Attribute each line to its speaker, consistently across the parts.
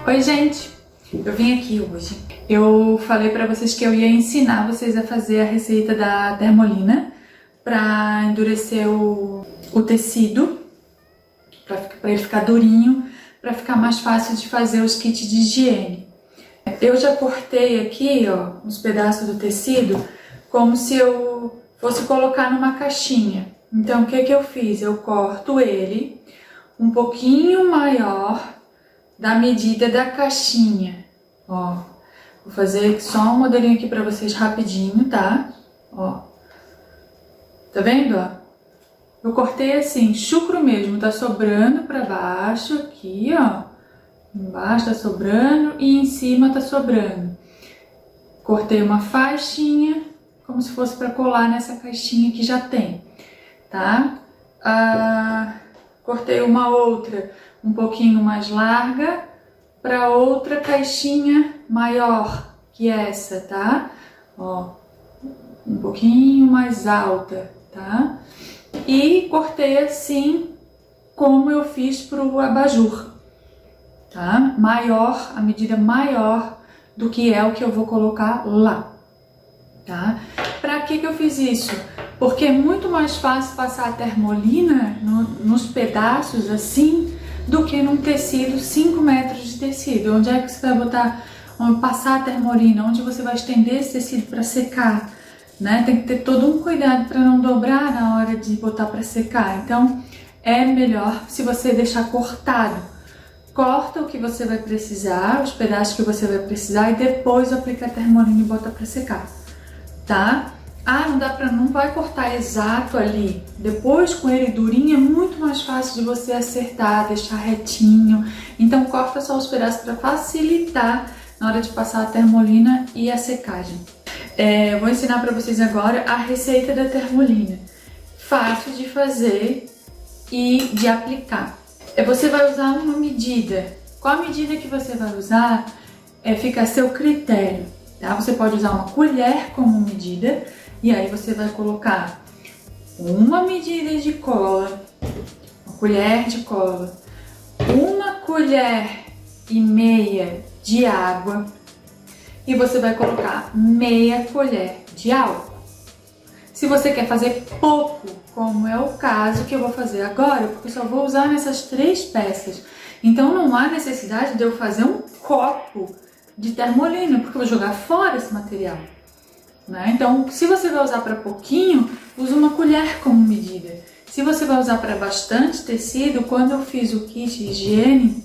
Speaker 1: Oi, gente! Eu vim aqui hoje. Eu falei pra vocês que eu ia ensinar vocês a fazer a receita da Termolina pra endurecer o tecido, pra ele ficar durinho, pra ficar mais fácil de fazer os kits de higiene. Eu já cortei aqui, ó, uns pedaços do tecido como se eu fosse colocar numa caixinha. Então, o que eu fiz? Eu corto ele um pouquinho maior da medida da caixinha, ó. Vou fazer só um modelinho aqui pra vocês rapidinho, tá? Ó. Tá vendo, ó? Eu cortei assim, chucro mesmo, tá sobrando pra baixo aqui, ó. Embaixo tá sobrando e em cima tá sobrando. Cortei uma faixinha, como se fosse pra colar nessa caixinha que já tem, tá? Cortei uma outra um pouquinho mais larga para outra caixinha maior que essa, tá? Ó, um pouquinho mais alta, tá? E cortei assim como eu fiz pro abajur, tá? Maior, a medida maior do que é o que eu vou colocar lá, tá? Pra que eu fiz isso? Porque é muito mais fácil passar a Termolina nos pedaços assim do que num tecido, 5 metros de tecido. Onde é que você vai botar, passar a Termolina? Onde você vai estender esse tecido para secar, né? Tem que ter todo um cuidado para não dobrar na hora de botar para secar. Então é melhor se você deixar cortado. Corta o que você vai precisar, os pedaços que você vai precisar e depois aplica a Termolina e bota para secar, tá? Não vai cortar exato ali. Depois, com ele durinho, é muito mais fácil de você acertar, deixar retinho. Então, corta só os pedaços para facilitar na hora de passar a Termolina e a secagem. Eu vou ensinar para vocês agora a receita da Termolina. Fácil de fazer e de aplicar. Você vai usar uma medida. Qual a medida que você vai usar fica a seu critério, tá? Você pode usar uma colher como medida. E aí você vai colocar uma medida de cola, uma colher de cola, 1,5 colher de água e você vai colocar meia colher de álcool. Se você quer fazer pouco, como é o caso que eu vou fazer agora, porque eu só vou usar nessas 3 peças, então não há necessidade de eu fazer um copo de Termolina, porque eu vou jogar fora esse material. Então, se você vai usar para pouquinho, use uma colher como medida. Se você vai usar para bastante tecido, quando eu fiz o kit higiene,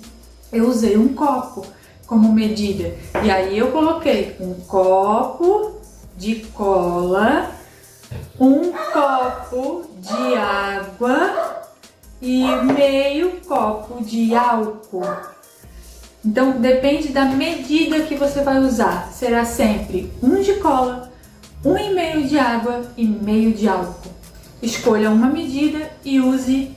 Speaker 1: eu usei um copo como medida. E aí eu coloquei um copo de cola, um copo de água e meio copo de álcool. Então, depende da medida que você vai usar. Será sempre 1 de cola, 1,5 de água e meio de álcool. Escolha uma medida e use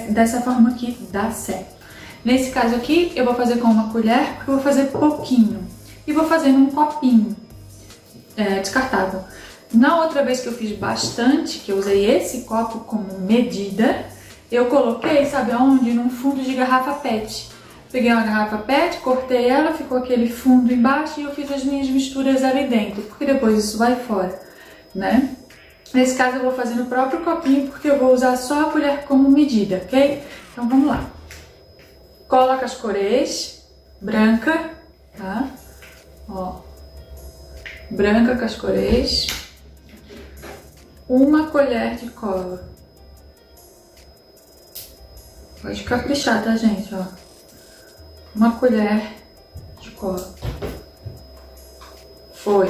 Speaker 1: dessa forma que dá certo. Nesse caso aqui, eu vou fazer com uma colher, porque eu vou fazer pouquinho. E vou fazer num copinho descartável. Na outra vez que eu fiz bastante, que eu usei esse copo como medida, eu coloquei, sabe aonde? Num fundo de garrafa PET. Peguei uma garrafa PET, cortei ela, ficou aquele fundo embaixo e eu fiz as minhas misturas ali dentro, porque depois isso vai fora, né? Nesse caso eu vou fazer no próprio copinho, porque eu vou usar só a colher como medida, ok? Então vamos lá. Cola cascorês, branca, tá? Ó, branca cascorês, 1 colher de cola. Pode caprichar, tá, gente? Ó. 1 colher de cola. Foi.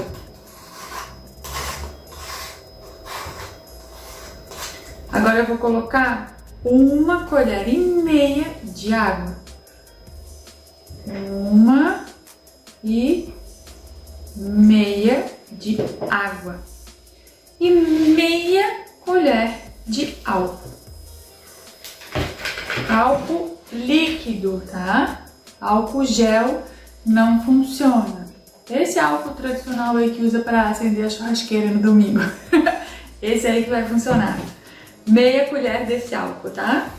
Speaker 1: Agora eu vou colocar 1,5 colher de água. 1,5 de água. E meia colher de álcool. Álcool líquido, tá? Álcool gel não funciona. Esse álcool tradicional aí que usa para acender a churrasqueira no domingo. Esse aí que vai funcionar. Meia colher desse álcool, tá?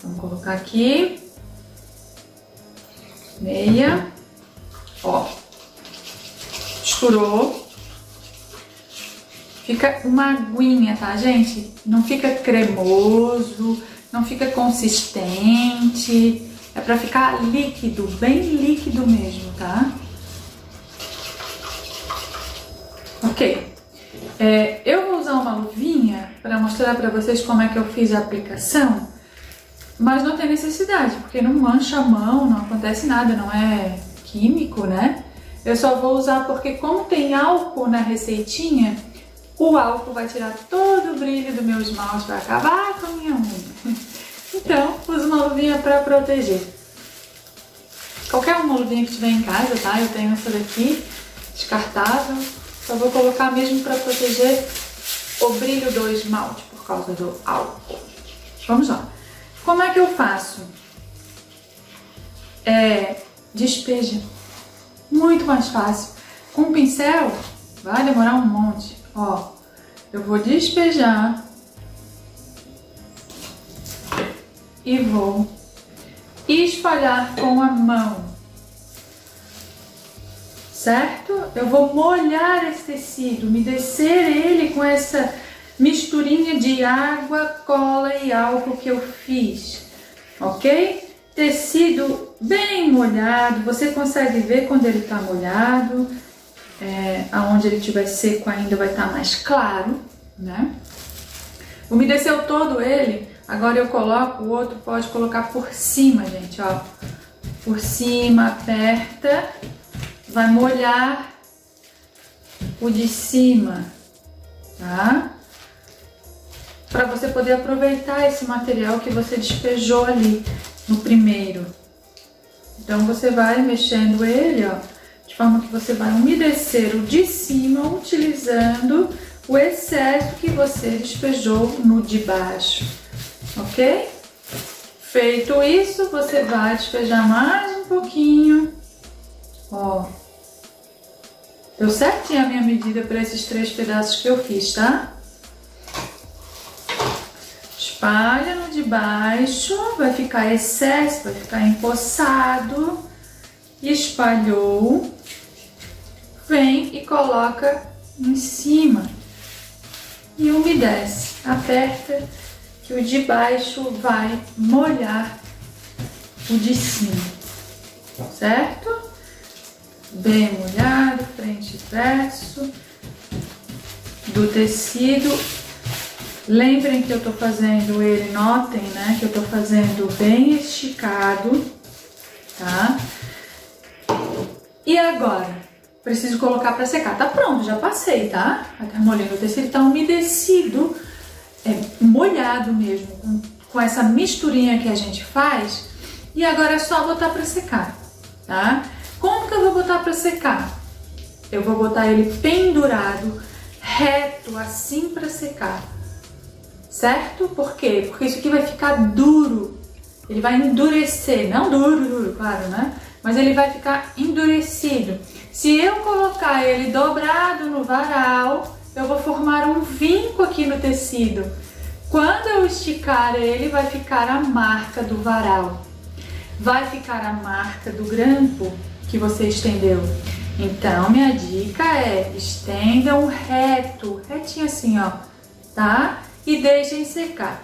Speaker 1: Vamos colocar aqui. meia, ó, misturou, fica uma aguinha, tá, gente? Não fica cremoso, não fica consistente, é pra ficar líquido, bem líquido mesmo, tá? Ok, eu vou usar uma luvinha para mostrar para vocês como é que eu fiz a aplicação, mas não tem necessidade, porque não mancha a mão, não acontece nada, não é químico, né? Eu só vou usar porque como tem álcool na receitinha, o álcool vai tirar todo o brilho do meu esmalte, vai acabar com a minha unha. Então, uso uma luvinha para proteger. Qualquer uma luvinha que tiver em casa, tá? Eu tenho essa daqui, descartável. Só vou colocar mesmo para proteger o brilho do esmalte por causa do álcool. Vamos lá. Como é que eu faço? Despeja. Muito mais fácil. Com o pincel vai demorar um monte. Ó, eu vou despejar e vou espalhar com a mão, certo? Eu vou molhar esse tecido, umedecer ele com essa misturinha de água, cola e álcool que eu fiz, ok? Tecido bem molhado, você consegue ver quando ele tá molhado, aonde ele estiver seco ainda vai estar mais claro, né? Umedeceu todo ele, agora eu coloco, o outro pode colocar por cima, gente, ó. Por cima, aperta, vai molhar o de cima, tá? Para você poder aproveitar esse material que você despejou ali no primeiro. Então você vai mexendo ele, ó, de forma que você vai umedecer o de cima utilizando o excesso que você despejou no de baixo, ok? Feito isso, você vai despejar mais um pouquinho, ó. Deu certinho a minha medida para esses 3 pedaços que eu fiz, tá? Espalha no de baixo, vai ficar excesso, vai ficar empoçado. Espalhou, vem e coloca em cima e umedece, aperta que o de baixo vai molhar o de cima, certo? Bem molhado, frente e verso do tecido. Lembrem que eu tô fazendo ele, notem, né, que eu tô fazendo bem esticado, tá? E agora, preciso colocar para secar. Tá pronto, já passei, tá? A termolina, o tecido tá umedecido, molhado mesmo, com essa misturinha que a gente faz. E agora é só botar para secar, tá? Como que eu vou botar para secar? Eu vou botar ele pendurado, reto, assim para secar, certo? Por quê? Porque isso aqui vai ficar duro, ele vai endurecer, não duro, claro, né? Mas ele vai ficar endurecido. Se eu colocar ele dobrado no varal, eu vou formar um vinco aqui no tecido. Quando eu esticar ele, vai ficar a marca do varal. Vai ficar a marca do grampo que você estendeu. Então, minha dica é, estendam reto, retinho assim, ó, tá? E deixem secar.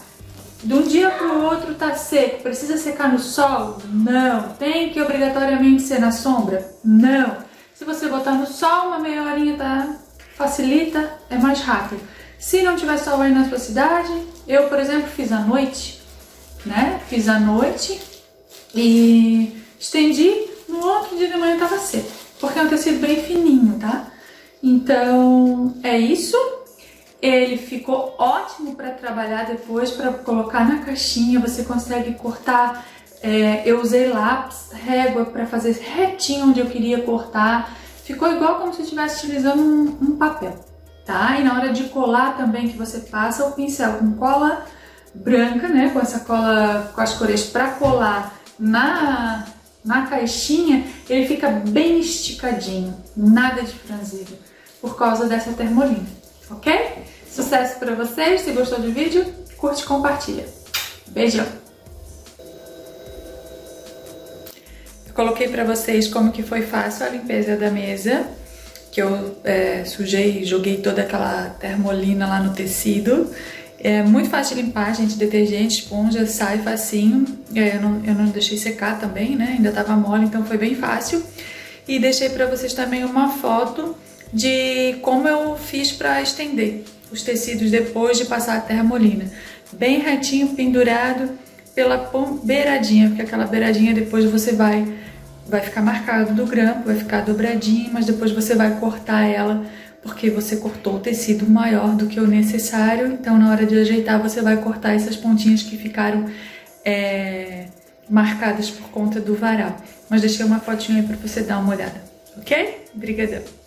Speaker 1: De um dia para o outro tá seco, precisa secar no sol? Não. Tem que obrigatoriamente ser na sombra? Não. Se você botar no sol, uma meia horinha, tá? Facilita, é mais rápido. Se não tiver sol aí na sua cidade, eu, por exemplo, fiz à noite, né? Fiz à noite e estendi, no outro dia de manhã tava seco, porque é um tecido bem fininho, tá? Então, é isso. Ele ficou ótimo para trabalhar depois, para colocar na caixinha, você consegue cortar, eu usei lápis, régua para fazer retinho onde eu queria cortar, ficou igual como se estivesse utilizando um papel, tá? E na hora de colar também, que você passa o pincel com cola branca, né, com essa cola, com as cores para colar na caixinha, ele fica bem esticadinho, nada de franzido, por causa dessa termolina, ok? Sucesso para vocês, se gostou do vídeo, curte e compartilha. Beijão! Eu coloquei pra vocês como que foi fácil a limpeza da mesa, que eu sujei, joguei toda aquela termolina lá no tecido. É muito fácil de limpar, gente, detergente, esponja, sai facinho. Eu não deixei secar também, né, ainda tava mole, então foi bem fácil. E deixei pra vocês também uma foto de como eu fiz pra estender os tecidos depois de passar a termolina. Bem retinho, pendurado pela beiradinha, porque aquela beiradinha depois você vai ficar marcado do grampo, vai ficar dobradinho, mas depois você vai cortar ela, porque você cortou o tecido maior do que o necessário, então na hora de ajeitar você vai cortar essas pontinhas que ficaram marcadas por conta do varal. Mas deixei uma fotinha aí pra você dar uma olhada, ok? Obrigadão!